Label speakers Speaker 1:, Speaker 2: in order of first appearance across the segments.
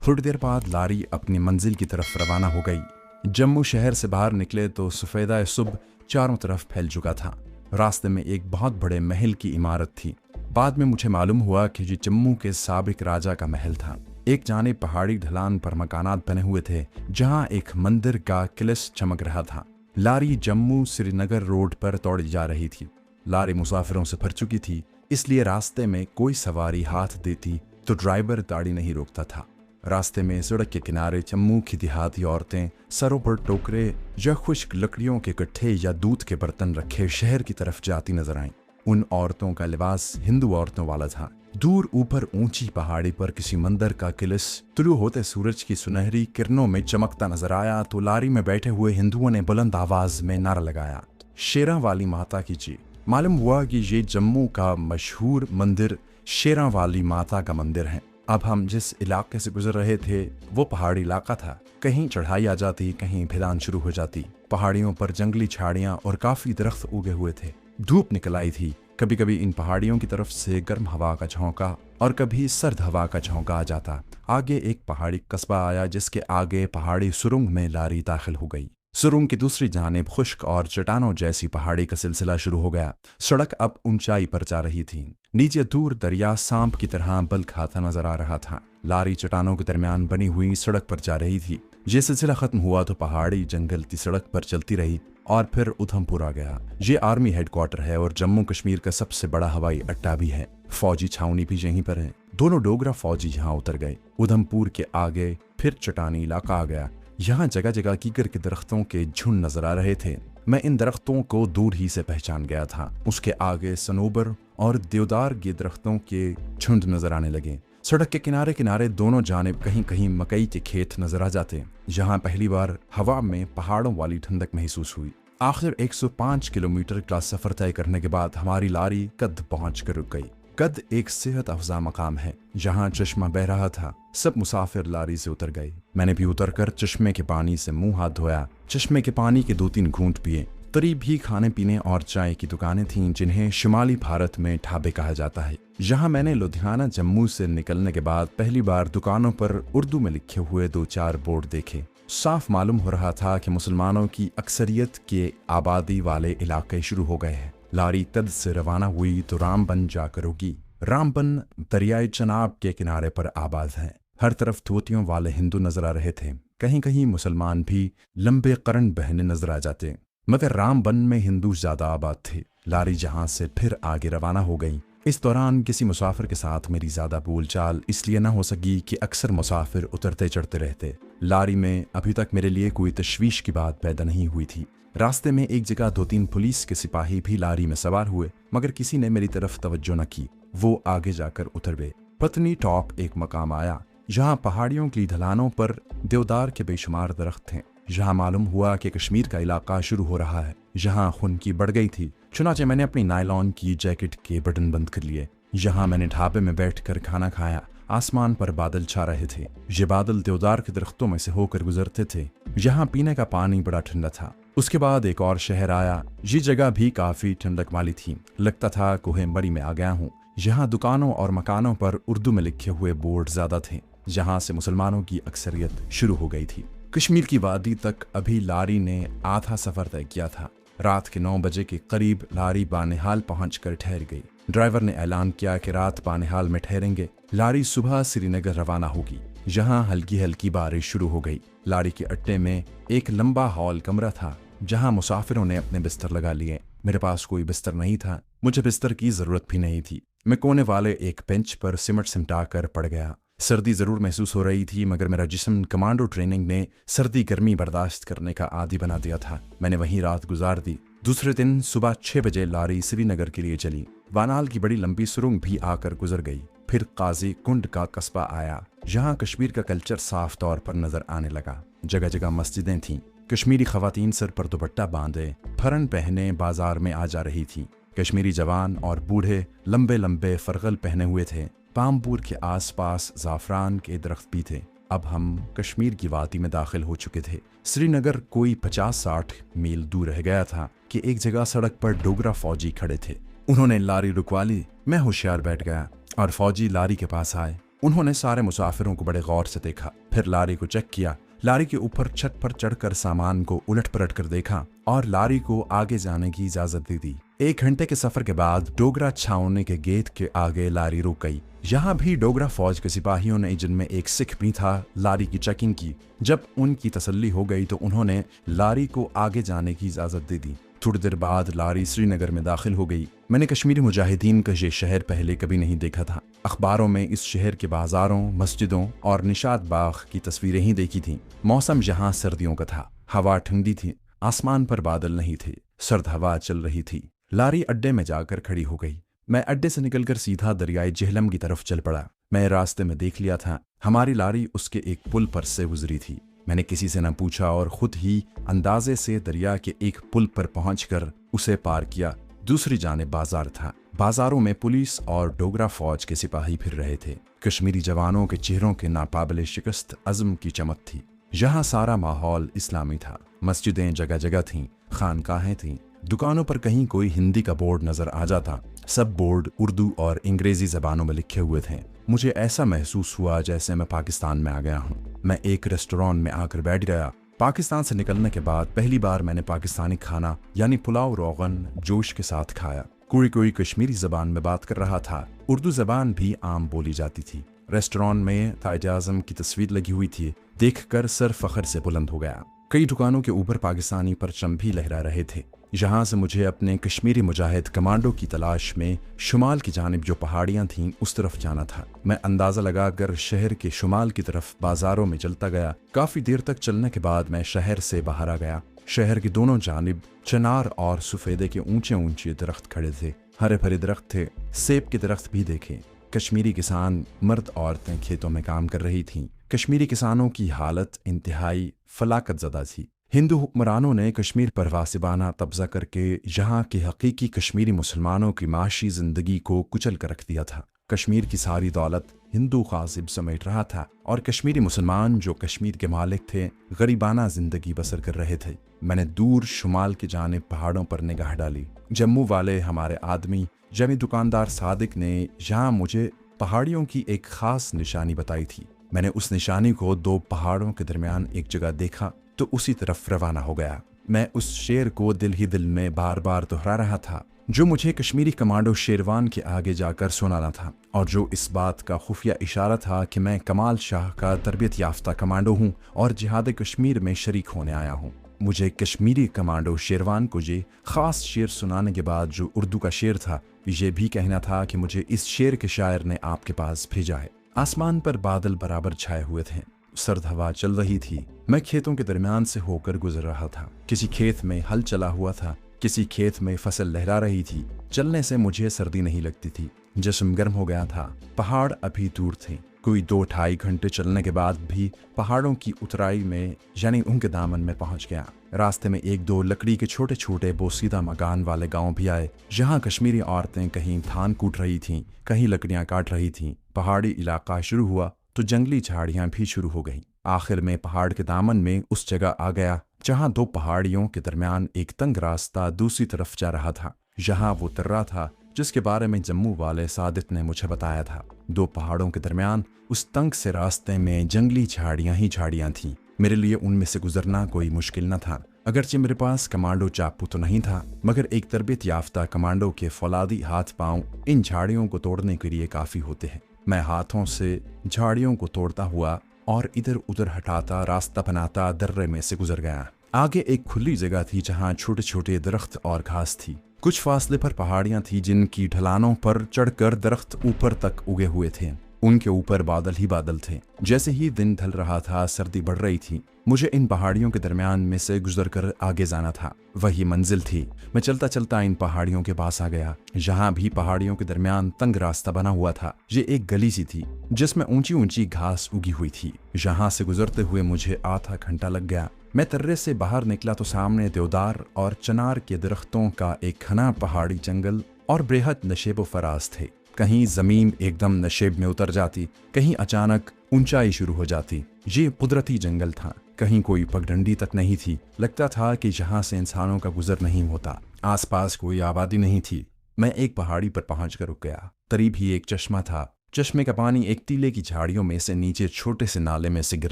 Speaker 1: थोड़ी देर बाद लारी अपनी मंजिल की तरफ रवाना हो गई। जम्मू शहर से बाहर निकले तो सफ़ेदा सुबह चारों तरफ फैल चुका था। रास्ते में एक बहुत बड़े महल की इमारत थी। बाद में मुझे मालूम हुआ कि ये जम्मू के साबिक राजा का महल था। एक जानिब पहाड़ी ढलान पर मकानात बने हुए थे, जहां एक मंदिर का किलस चमक रहा था। लारी जम्मू श्रीनगर रोड पर दौड़ी जा रही थी। लारी मुसाफिरों से भर चुकी थी, इसलिए रास्ते में कोई सवारी हाथ देती तो ड्राइवर दाढ़ी नहीं रोकता था। रास्ते में सड़क के किनारे जम्मू की देहाती औरतें सरों पर टोकरे या खुश्क लकड़ियों के गट्ठे या दूध के बर्तन रखे शहर की तरफ जाती नजर आईं। उन औरतों का लिबास हिंदू औरतों वाला था। दूर ऊपर ऊंची पहाड़ी पर किसी मंदिर का किलस तुलू होते सूरज की सुनहरी किरणों में चमकता नजर आया तो लारी में बैठे हुए हिंदुओं ने बुलंद आवाज में नारा लगाया, शेरा वाली माता की जय। मालूम हुआ कि ये जम्मू का मशहूर मंदिर शेरा वाली माता का मंदिर है। अब हम जिस इलाके से गुजर रहे थे वो पहाड़ी इलाका था। कहीं चढ़ाई आ जाती, कहीं ढलान शुरू हो जाती। पहाड़ियों पर जंगली झाड़ियां और काफी दरख्त उगे हुए थे। धूप निकल आई थी। कभी कभी इन पहाड़ियों की तरफ से गर्म हवा का झोंका और कभी सर्द हवा का झोंका आ जाता। आगे एक पहाड़ी कस्बा आया, जिसके आगे पहाड़ी सुरंग में लारी दाखिल हो गई। सुरंग की दूसरी जानिब खुश्क और चट्टानों जैसी पहाड़ी का सिलसिला शुरू हो गया। सड़क अब ऊंचाई पर जा रही थी। नीचे दूर दरिया सांप की तरह बल खाता नजर आ रहा था। लारी चट्टानों के दरमियान बनी हुई सड़क पर जा रही थी। ये सिलसिला खत्म हुआ तो पहाड़ी जंगल की सड़क पर चलती रही और फिर उधमपुर आ गया। ये आर्मी हेडक्वार्टर है और जम्मू कश्मीर का सबसे बड़ा हवाई अड्डा भी है। फौजी छावनी भी यहीं पर है। दोनों डोगरा फौजी यहाँ उतर गए। उधमपुर के आगे फिर चट्टानी इलाका आ गया। यहाँ जगह जगह कीकर के दरख्तों के झुंड नजर आ रहे थे। मैं इन दरख्तों को दूर ही से पहचान गया था। उसके आगे सनोबर और देवदार के दरख्तों के झुंड नजर आने लगे। सड़क के किनारे किनारे दोनों जानिब कहीं कहीं मकई के खेत नजर आ जाते। जहाँ पहली बार हवा में पहाड़ों वाली ठंडक महसूस हुई। आखिर 105 किलोमीटर का सफर तय करने के बाद हमारी लारी कद पहुंच कर रुक गई। कद एक सेहत अफजा मकाम है जहाँ चश्मा बह रहा था। सब मुसाफिर लारी से उतर गए। मैंने भी उतरकर चश्मे के पानी से मुंह हाथ धोया। चश्मे के पानी के 2-3 घूंट पिए। करीब ही खाने पीने और चाय की दुकानें थीं, जिन्हें शुमाली भारत में ढाबे कहा जाता है। यहाँ मैंने लुधियाना जम्मू से निकलने के बाद पहली बार दुकानों पर उर्दू में लिखे हुए 2-4 बोर्ड देखे। साफ मालूम हो रहा था कि मुसलमानों की अक्सरियत के आबादी वाले इलाके शुरू हो गए हैं। लारी तद से रवाना हुई तो रामबन जाकर रुकी। रामबन दरियाए चनाब के किनारे पर आबाद है। हर तरफ धोतियों वाले हिंदू नजर आ रहे थे। कहीं कहीं मुसलमान भी लंबे करन बहने नजर आ जाते, मगर रामबन में हिंदू ज्यादा आबाद थे। लारी जहां से फिर आगे रवाना हो गई। इस दौरान किसी मुसाफिर के साथ मेरी ज्यादा बोलचाल इसलिए न हो सकी कि अक्सर मुसाफिर उतरते चढ़ते रहते। लारी में अभी तक मेरे लिए कोई तशवीश की बात पैदा नहीं हुई थी। रास्ते में एक जगह 2-3 पुलिस के सिपाही भी लारी में सवार हुए, मगर किसी ने मेरी तरफ तवज्जो न की। वो आगे जाकर उतर गए। पत्नी टॉप एक मकाम आया, जहाँ पहाड़ियों की ढलानों पर देवदार के बेशुमार दरख्त थे। यहाँ मालूम हुआ कि कश्मीर का इलाका शुरू हो रहा है। यहाँ खुनकी बढ़ गई थी। चुनाचे मैंने अपनी नायलॉन की जैकेट के बटन बंद कर लिए। यहाँ मैंने ढाबे में बैठकर खाना खाया। आसमान पर बादल छा रहे थे। ये बादल देवदार के दरख्तों में से होकर गुजरते थे। यहाँ पीने का पानी बड़ा ठंडा था। उसके बाद एक और शहर आया। ये जगह भी काफी ठंडक वाली थी। लगता था कोहे मरी में आ गया हूँ। यहाँ दुकानों और मकानों पर उर्दू में लिखे हुए बोर्ड ज्यादा थे। जहाँ से मुसलमानों की अक्सरियत शुरू हो गई थी। कश्मीर की वादी तक अभी लारी ने आधा सफर तय किया था। रात के 9 बजे के करीब लारी बानिहाल पहुंचकर ठहर गई। ड्राइवर ने ऐलान किया कि रात बानिहाल में ठहरेंगे। लारी सुबह श्रीनगर रवाना होगी। यहाँ हल्की हल्की बारिश शुरू हो गई। लारी के अड्डे में एक लंबा हॉल कमरा था, जहाँ मुसाफिरों ने अपने बिस्तर लगा लिए। मेरे पास कोई बिस्तर नहीं था। मुझे बिस्तर की जरूरत भी नहीं थी। मैं कोने वाले एक बेंच पर सिमट सिमटा कर पड़ गया। सर्दी जरूर महसूस हो रही थी, मगर मेरा जिस्म कमांडो ट्रेनिंग ने सर्दी गर्मी बर्दाश्त करने का आदी बना दिया था। मैंने वहीं रात गुजार दी। दूसरे दिन सुबह 6 बजे लारी श्रीनगर के लिए चली। वानाल की बड़ी लंबी सुरंग भी आकर गुजर गई। फिर काजी कुंड का कस्बा आया। यहाँ कश्मीर का कल्चर साफ तौर पर नजर आने लगा। जगह जगह मस्जिदें थीं। कश्मीरी खवातीन सर पर दुपट्टा बांधे फरन पहने बाजार में आ जा रही थी। कश्मीरी जवान और बूढ़े लंबे लंबे फरगल पहने हुए थे। पामपुर के आसपास जाफरान के दरख्त भी थे। अब हम कश्मीर की वादी में दाखिल हो चुके थे। श्रीनगर कोई 50-60 मील दूर रह गया था कि एक जगह सड़क पर डोगरा फौजी खड़े थे। उन्होंने लारी रुकवा ली। मैं होशियार बैठ गया और फौजी लारी के पास आए। انہوں نے سارے مسافروں کو بڑے غور سے دیکھا، پھر لاری کو چیک کیا، لاری کے اوپر چھت پر چڑھ کر سامان کو الٹ پلٹ کر دیکھا اور لاری کو آگے جانے کی اجازت دے دی۔ 1 گھنٹے کے سفر کے بعد ڈوگرا چھاؤنی کے گیٹ کے آگے لاری رک گئی۔ یہاں بھی ڈوگرا فوج کے سپاہیوں نے، جن میں ایک سکھ بھی تھا، لاری کی چیکنگ کی۔ جب ان کی تسلی ہو گئی تو انہوں نے لاری کو آگے جانے کی اجازت دے دی۔ تھوڑی دیر بعد لاری سری نگر میں داخل ہو گئی۔ میں نے کشمیری مجاہدین کا یہ شہر پہلے کبھی نہیں دیکھا تھا۔ اخباروں میں اس شہر کے بازاروں، مسجدوں اور نشاط باغ کی تصویریں ہی دیکھی تھیں۔ موسم یہاں سردیوں کا تھا، ہوا ٹھنڈی تھی، آسمان پر بادل نہیں تھے، سرد ہوا چل رہی تھی۔ لاری اڈے میں جا کر کھڑی ہو گئی۔ میں اڈے سے نکل کر سیدھا دریائے جہلم کی طرف چل پڑا۔ میں راستے میں دیکھ لیا تھا، ہماری لاری اس کے ایک پل پر سے گزری تھی۔ میں نے کسی سے نہ پوچھا اور خود ہی اندازے سے دریا کے ایک پل پر پہنچ کر اسے پار کیا۔ دوسری جانب بازار تھا۔ بازاروں میں پولیس اور ڈوگرا فوج کے سپاہی پھر رہے تھے۔ کشمیری جوانوں کے چہروں کے ناقابل شکست عزم کی چمک تھی۔ یہاں سارا ماحول اسلامی تھا۔ مسجدیں جگہ جگہ تھیں، خانقاہیں تھیں، دکانوں پر کہیں کوئی ہندی کا بورڈ نظر آ جاتا، سب بورڈ اردو اور انگریزی زبانوں میں لکھے ہوئے تھے۔ مجھے ایسا محسوس ہوا جیسے میں پاکستان میں آ گیا ہوں۔ میں ایک ریسٹوران میں آ کر بیٹھ گیا۔ پاکستان سے نکلنے کے بعد پہلی بار میں نے پاکستانی کھانا یعنی پلاؤ روغن جوش کے ساتھ کھایا۔ کوئی کشمیری زبان میں بات کر رہا تھا، اردو زبان بھی عام بولی جاتی تھی۔ ریسٹوران میں قائد اعظم کی تصویر لگی ہوئی تھی، دیکھ کر سر فخر سے بلند ہو گیا۔ کئی دکانوں کے اوپر پاکستانی پرچم بھی لہرا رہے تھے۔ یہاں سے مجھے اپنے کشمیری مجاہد کمانڈو کی تلاش میں شمال کی جانب جو پہاڑیاں تھیں اس طرف جانا تھا۔ میں اندازہ لگا کر شہر کے شمال کی طرف بازاروں میں چلتا گیا۔ کافی دیر تک چلنے کے بعد میں شہر سے باہر آ گیا۔ شہر کی دونوں جانب چنار اور سفیدے کے اونچے درخت کھڑے تھے، ہرے بھرے درخت تھے۔ سیب کے درخت بھی دیکھے۔ کشمیری کسان، مرد عورتیں کھیتوں میں کام کر رہی تھیں۔ کشمیری کسانوں کی حالت انتہائی فلاکت زدہ تھی۔ ہندو حکمرانوں نے کشمیر پر غاصبانہ قبضہ کر کے یہاں کے حقیقی کشمیری مسلمانوں کی معاشی زندگی کو کچل کر رکھ دیا تھا۔ کشمیر کی ساری دولت ہندو غاصب سمیٹ رہا تھا اور کشمیری مسلمان جو کشمیر کے مالک تھے غریبانہ زندگی بسر کر رہے تھے۔ میں نے دور شمال کی جانب پہاڑوں پر نگاہ ڈالی۔ جموں والے ہمارے آدمی جمی دکاندار صادق نے یہاں مجھے پہاڑیوں کی ایک خاص نشانی بتائی تھی۔ میں نے اس نشانی کو 2 پہاڑوں کے درمیان ایک جگہ دیکھا تو اسی طرف روانہ ہو گیا۔ میں اس شعر کو دل ہی دل میں بار بار دہرا رہا تھا جو مجھے کشمیری کمانڈو شیروان کے آگے جا کر سنانا تھا، اور جو اس بات کا خفیہ اشارہ تھا کہ میں کمال شاہ کا تربیت یافتہ کمانڈو ہوں اور جہاد کشمیر میں شریک ہونے آیا ہوں۔ مجھے کشمیری کمانڈو شیروان کو یہ خاص شعر سنانے کے بعد جو اردو کا شعر تھا، یہ بھی کہنا تھا کہ مجھے اس شعر کے شاعر نے آپ کے پاس بھیجا ہے۔ آسمان پر بادل برابر چھائے ہوئے تھے، سرد ہوا چل رہی تھی۔ میں کھیتوں کے درمیان سے ہو کر گزر رہا تھا۔ کسی کھیت میں ہل چلا ہوا تھا، کسی کھیت میں فصل لہرا رہی تھی۔ چلنے سے مجھے سردی نہیں لگتی تھی، جسم گرم ہو گیا تھا۔ پہاڑ ابھی دور تھے۔ کوئی 2-2.5 گھنٹے چلنے کے بعد بھی پہاڑوں کی اترائی میں یعنی ان کے دامن میں پہنچ گیا۔ راستے میں 1-2 لکڑی کے چھوٹے بوسیدہ مکان والے گاؤں بھی آئے۔ یہاں کشمیری عورتیں کہیں دھان کوٹ رہی تھیں، کہیں لکڑیاں کاٹ رہی تھیں۔ پہاڑی علاقہ شروع ہوا تو جنگلی جھاڑیاں بھی شروع ہو گئیں۔ آخر میں پہاڑ کے دامن میں اس جگہ آ گیا جہاں 2 پہاڑیوں کے درمیان ایک تنگ راستہ دوسری طرف جا رہا تھا۔ یہاں وہ ترا تھا جس کے بارے میں جموں والے صادق نے مجھے بتایا تھا۔ 2 پہاڑوں کے درمیان اس تنگ سے راستے میں جنگلی جھاڑیاں ہی جھاڑیاں تھیں۔ میرے لیے ان میں سے گزرنا کوئی مشکل نہ تھا، اگرچہ میرے پاس کمانڈو چاقو تو نہیں تھا، مگر ایک تربیت یافتہ کمانڈو کے فولادی ہاتھ پاؤں ان جھاڑیوں کو توڑنے کے لیے کافی ہوتے ہیں۔ میں ہاتھوں سے جھاڑیوں کو توڑتا ہوا اور ادھر ادھر ہٹاتا راستہ بناتا درے میں سے گزر گیا۔ آگے ایک کھلی جگہ تھی جہاں چھوٹے درخت اور گھاس تھی۔ کچھ فاصلے پر پہاڑیاں تھیں جن کی ڈھلانوں پر چڑھ کر درخت اوپر تک اگے ہوئے تھے۔ ان کے اوپر بادل ہی بادل تھے۔ جیسے ہی دن ڈھل رہا تھا سردی بڑھ رہی تھی۔ مجھے ان پہاڑیوں کے درمیان میں سے گزر کر آگے جانا تھا، وہی منزل تھی۔ میں چلتا چلتا ان پہاڑیوں کے پاس آ گیا۔ یہاں بھی پہاڑیوں کے درمیان تنگ راستہ بنا ہوا تھا۔ یہ ایک گلی سی تھی جس میں اونچی گھاس اگی ہوئی تھی۔ یہاں سے گزرتے ہوئے مجھے آدھا گھنٹہ لگ گیا۔ میں ترے سے باہر نکلا تو سامنے دیودار اور چنار کے درختوں کا ایک گھنا پہاڑی جنگل اور بےحد نشیب و فراز تھے۔ کہیں زمین ایک دم نشیب میں اتر جاتی، کہیں اچانک اونچائی شروع ہو جاتی۔ یہ قدرتی جنگل تھا، کہیں کوئی پگڈنڈی تک نہیں تھی۔ لگتا تھا کہ یہاں سے انسانوں کا گزر نہیں ہوتا۔ آس پاس کوئی آبادی نہیں تھی۔ میں ایک پہاڑی پر پہنچ کر رک گیا۔ قریب ہی ایک چشمہ تھا۔ चश्मे का पानी एक टीले की झाड़ियों में से नीचे छोटे से नाले में से गिर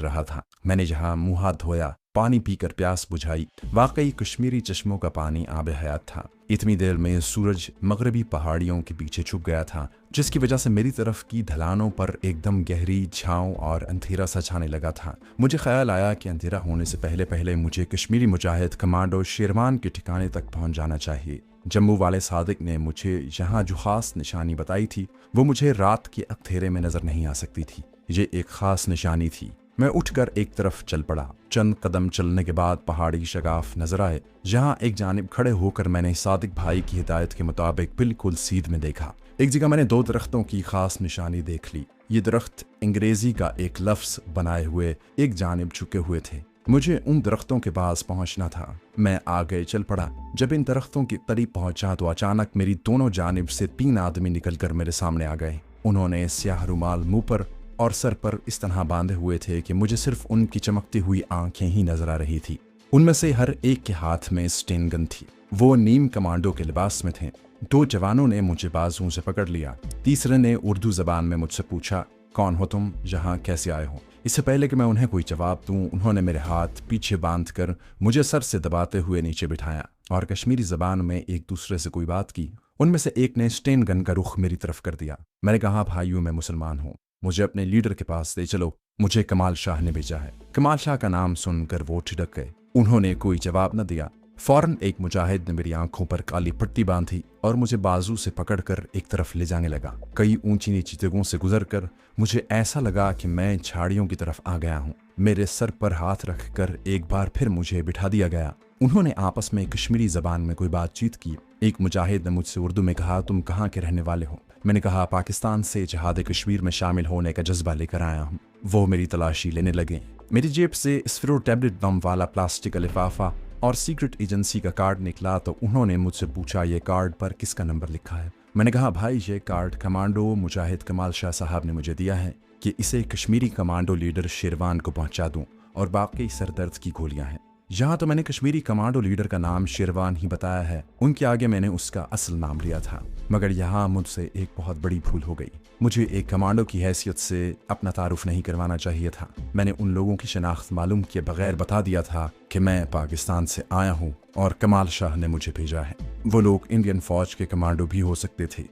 Speaker 1: रहा था। मैंने जहाँ मुंह हाथ धोया, पानी पीकर प्यास बुझाई। वाकई कश्मीरी चश्मों का पानी आब हयात था। इतनी देर में सूरज मगरबी पहाड़ियों के पीछे छुप गया था, जिसकी वजह से मेरी तरफ की ढलानों पर एकदम गहरी छांव और अंधेरा सा छाने लगा था। मुझे ख्याल आया कि अंधेरा होने से पहले पहले मुझे कश्मीरी मुजाहिद कमांडो शेरवान के ठिकाने तक पहुंच जाना चाहिए। जम्मू वाले सादिक ने मुझे यहाँ जो खास निशानी बताई थी वो मुझे रात के अंधेरे में नजर नहीं आ सकती थी। ये एक खास निशानी थी। मैं उठकर एक तरफ चल पड़ा। चंद कदम चलने के बाद पहाड़ी शगाफ नजर आए, जहाँ एक जानिब खड़े होकर मैंने सादिक भाई की हिदायत के मुताबिक बिल्कुल सीध में देखा। एक जगह मैंने 2 दरख्तों की खास निशानी देख ली। ये दरख्त अंग्रेजी का एक लफ्ज बनाए हुए एक जानिब झुके हुए थे। मुझे उन दरख्तों के पास पहुंचना था। मैं आगे चल पड़ा। जब इन दरख्तों के करीब पहुंचा तो अचानक मेरी दोनों जानिब से 3 आदमी निकलकर मेरे सामने आ गए। उन्होंने स्याह रुमाल मुंह पर और सर पर इस तरह बांधे हुए थे कि मुझे सिर्फ उनकी चमकती हुई आंखें ही नजर आ रही थी। उनमें से हर एक के हाथ में स्टेन गन थी। वो नीम कमांडो के लिबास में थे। 2 जवानों ने मुझे बाजुओं से पकड़ लिया। तीसरे ने उर्दू जबान में मुझसे पूछा, कौन हो तुम, यहाँ कैसे आए हो? इससे पहले कि मैं उन्हें कोई जवाब दूं, उन्होंने मेरे हाथ पीछे बांधकर मुझे सर से दबाते हुए नीचे बिठाया और कश्मीरी जबान में एक दूसरे से कोई बात की। उनमें से एक ने स्टेन गन का रुख मेरी तरफ कर दिया। मैंने कहा, भाइयों मैं मुसलमान हूँ, मुझे अपने लीडर के पास ले चलो, मुझे कमाल शाह ने भेजा है। कमाल शाह का नाम सुनकर वो ठिठक गए। उन्होंने कोई जवाब न दिया। फौरन एक मुजाहिद ने मेरी आंखों पर काली पट्टी बांधी और मुझे बाजू से पकड़कर एक तरफ ले जाने लगा। कई ऊंची नीची जगहों से गुजरकर मुझे ऐसा लगा कि मैं झाड़ियों की तरफ आ गया हूँ। मेरे सर पर हाथ रखकर एक बार फिर मुझे बिठा दिया गया। उन्होंने आपस में कश्मीरी जबान में कोई बातचीत की। एक मुजाहिद ने मुझसे उर्दू में कहा, तुम कहाँ के रहने वाले हो? मैंने कहा, पाकिस्तान से जहाद कश्मीर में शामिल होने का जज्बा लेकर आया हूँ। वो मेरी तलाशी लेने लगे। मेरी जेब से स्फिरो टैबलेट बम वाला प्लास्टिक का लिफाफा और सीक्रेट एजेंसी का कार्ड निकला तो उन्होंने मुझसे पूछा, ये कार्ड पर किसका नंबर लिखा है? मैंने कहा, भाई ये कार्ड कमांडो मुजाहिद कमाल शाह साहब ने मुझे दिया है कि इसे कश्मीरी कमांडो लीडर शेरवान को पहुंचा दूं और बाकी सरदर्द की गोलियां हैं। यहाँ तो मैंने कश्मीरी कमांडो लीडर का नाम शेरवान ही बताया है, उनके आगे मैंने उसका असल नाम लिया था। मगर यहाँ मुझसे एक बहुत बड़ी भूल हो गई। मुझे एक कमांडो की हैसियत से अपना तारुफ नहीं करवाना चाहिए था। मैंने उन लोगों की शनाख्त मालूम किए बगैर बता दिया था कि मैं पाकिस्तान से आया हूँ और कमाल शाह ने मुझे भेजा है। वो लोग इंडियन फौज के कमांडो भी हो सकते थे।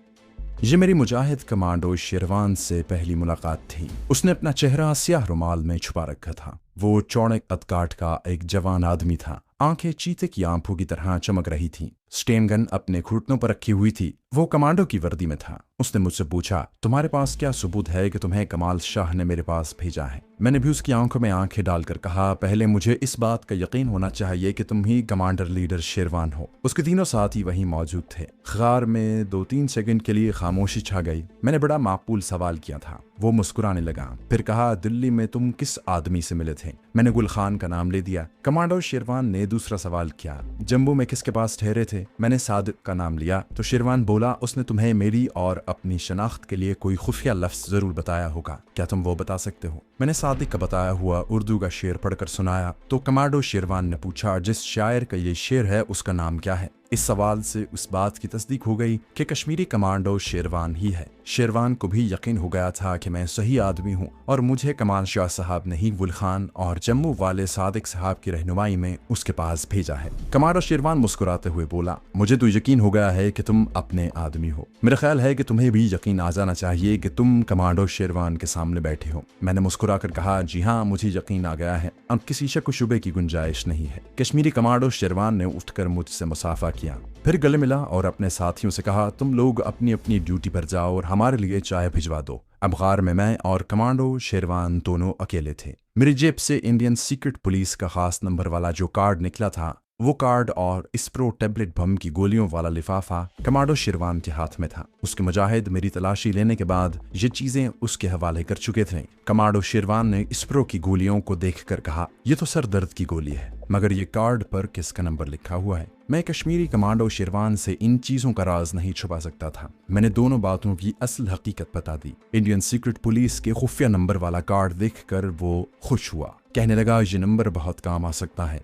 Speaker 1: ये मेरी मुजाहिद कमांडो शेरवान से पहली मुलाकात थी। उसने अपना चेहरा स्याह रुमाल में छुपा रखा था। वो चौड़े कदकाठ का एक जवान आदमी था। आंखें चीते की आंखों की तरह चमक रही थीं। स्टेन गन अपने घुटनों पर रखी हुई थी। वो कमांडो की वर्दी में था। उसने मुझसे पूछा, तुम्हारे पास क्या सबूत है कि तुम्हें कमाल शाह ने मेरे पास भेजा है? मैंने भी उसकी आंखों में आंखें डालकर कहा, पहले मुझे इस बात का यकीन होना चाहिए कि तुम ही कमांडर लीडर शेरवान हो। उसके तीनों साथी वहीं मौजूद थे। ख़ार में 2-3 सेकंड के लिए खामोशी छा गई। मैंने बड़ा माकूल सवाल किया था। वो मुस्कुराने लगा, फिर कहा, दिल्ली में तुम किस आदमी से मिले थे? मैंने गुल खान का नाम ले दिया। कमांडो शेरवान ने दूसरा सवाल किया, जम्मू में किसके पास ठहरे थे? मैंने सादिक का नाम लिया तो शेरवान बोला, उसने तुम्हें मेरी और अपनी शनाख्त के लिए कोई खुफिया लफ्ज जरूर बताया होगा, क्या तुम वो बता सकते हो? मैंने सादिक का बताया हुआ उर्दू का शेर पढ़कर सुनाया तो कमांडो शेरवान ने पूछा, जिस शायर का ये शेर है उसका नाम क्या है? इस सवाल से उस बात की तस्दीक हो गई कि कश्मीरी कमांडो शेरवान ही है। शेरवान को भी यकीन हो गया था कि मैं सही आदमी हूँ और मुझे कमाल शाह साहब ने ही गुल खान और जम्मू वाले सादिक साहब की रहनुमाई में उसके पास भेजा है। कमांडो शेरवान मुस्कुराते हुए बोला, मुझे तो यकीन हो गया है कि तुम अपने आदमी हो। मेरा ख्याल है कि तुम्हें भी यकीन आ जाना चाहिए कि तुम कमांडो शेरवान के सामने बैठे हो। मैंने मुस्कुराकर कहा, जी हाँ, मुझे यकीन आ गया है। अब किसी शक व शुबे की गुंजाइश नहीं है। कश्मीरी कमांडो शेरवान ने उठकर मुझसे मुसाफा किया, फिर गले मिला और अपने साथियों से कहा, तुम लोग अपनी अपनी ड्यूटी पर जाओ और हमारे लिए चाय भिजवा दो। अब ग़ार में मैं और कमांडो शेरवान दोनों अकेले थे। मेरी जेब से इंडियन सीक्रेट पुलिस का खास नंबर वाला जो कार्ड निकला था, वो कार्ड और स्प्रो टैबलेट बम की गोलियों वाला लिफाफा कमांडो शेरवान के हाथ में था। उसके मुजाहिद मेरी तलाशी लेने के बाद ये चीजें उसके हवाले कर चुके थे। कमांडो शेरवान ने स्प्रो की गोलियों को देखकर कहा, यह तो सर दर्द की गोली है, मगर ये कार्ड पर किसका नंबर लिखा हुआ है? मैं कश्मीरी कमांडो शेरवान से इन चीजों का राज नहीं छुपा सकता था। मैंने दोनों बातों की असल हकीकत बता दी। इंडियन सीक्रेट पुलिस के खुफिया नंबर वाला कार्ड देखकर वो खुश हुआ। कहने लगा, ये नंबर बहुत काम आ सकता है।